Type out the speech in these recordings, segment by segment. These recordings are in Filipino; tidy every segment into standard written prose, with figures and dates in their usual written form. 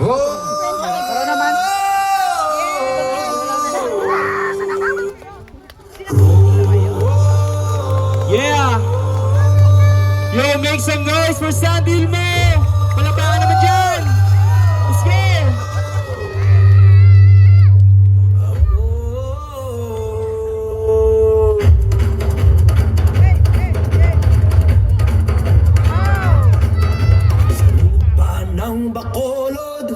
Pero naman. Yeah! Yo, make some noise for Sandy Ilmo! Palakpakan naman dyan! Let's go! Ng Bacolod,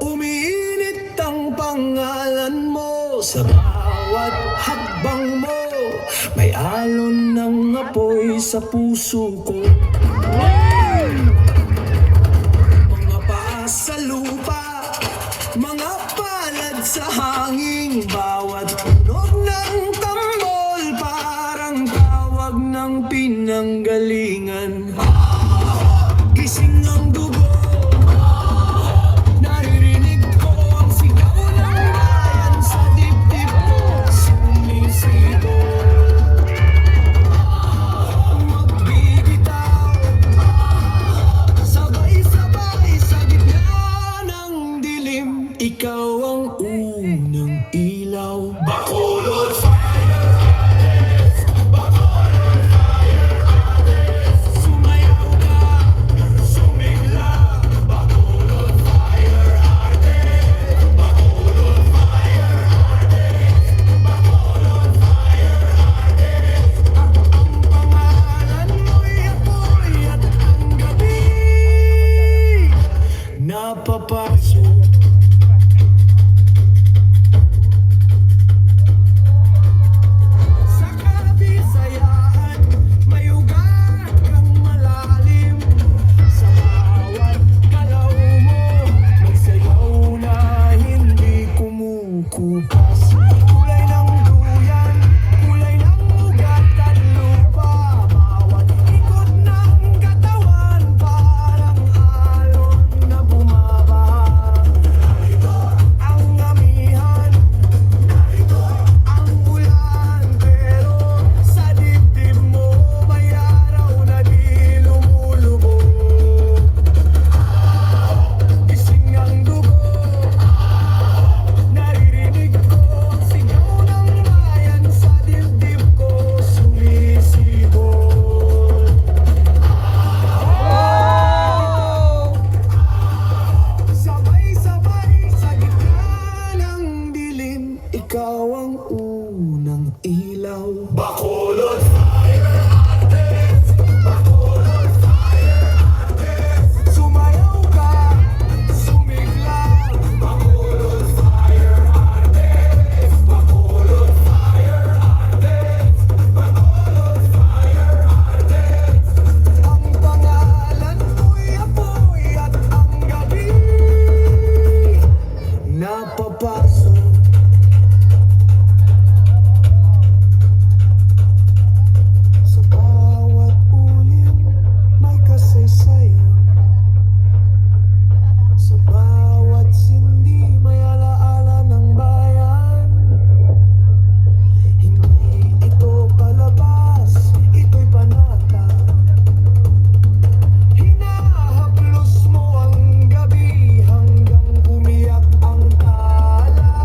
umiinit ang pangalan mo. Sa bawat hakbang mo, may alon ng apoy sa puso ko. Mga paa sa lupa, mga palad sa hangin. Bawat tunog ng tambol, parang tawag ng pinanggalingan. Gising ang dugo, naririnig ko ang sigaw ng bayan. Sa dibdib ko sumisigaw, magbibitaw, sabay-sabay sa gitna ng dilim. Ikaw ang unang ilaw. Bacolod fire artist, Bacolod fire artist. Sumayaw ka, sumigla, Bacolod fire artist, Bacolod fire artist, Bacolod fire artist. Ang pangalan mo'y apoy at ang gabi napapasok. Sa kabisayaan, may ugat kang malalim. Sa bawat galaw mo, may sayaw na hindi kumukupas. Kulay ng duyan, kulay ng ugat at lupa. Bawat ikot ng katawan, parang alon na bumabaha. Narito ang amihan, narito ang ulan, pero sa dibdib mo may araw na di lumulubog. Gising ang dugo, naririnig ko ang sigaw ng bayan. Sa dibdib ko sumisibol. Sabay-sabay sa gitna ng dilim, ikaw ang unang ilaw. Bacolod fire artist, Bacolod fire artist. Sumayaw ka, sumigla, Bacolod fire artist, Bacolod fire artist, Bacolod fire artist. Ang pangalan mo'y apoy at ang gabi napapasok. Sa bawat ulim may kasaysayan. Sa bawat sindi may alaala ng bayan. Hindi ito palabas, ito'y panata. Hinahaplos mo ang gabi hanggang umiyak ang tala.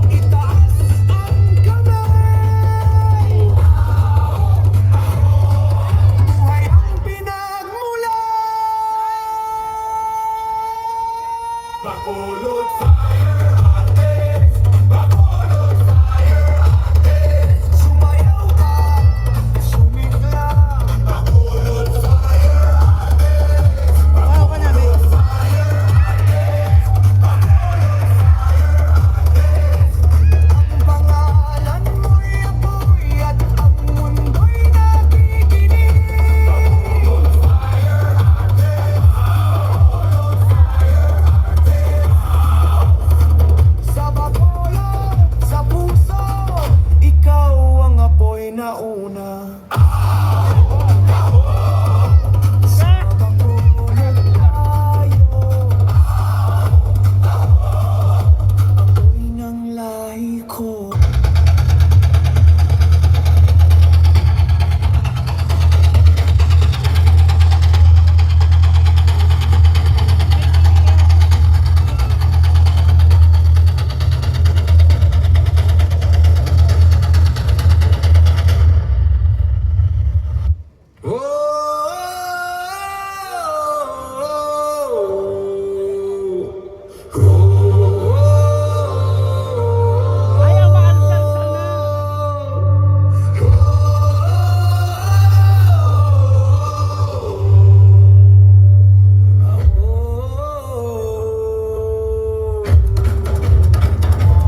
Itaas ang kamay, buhay ang pinagmulan. Bacolod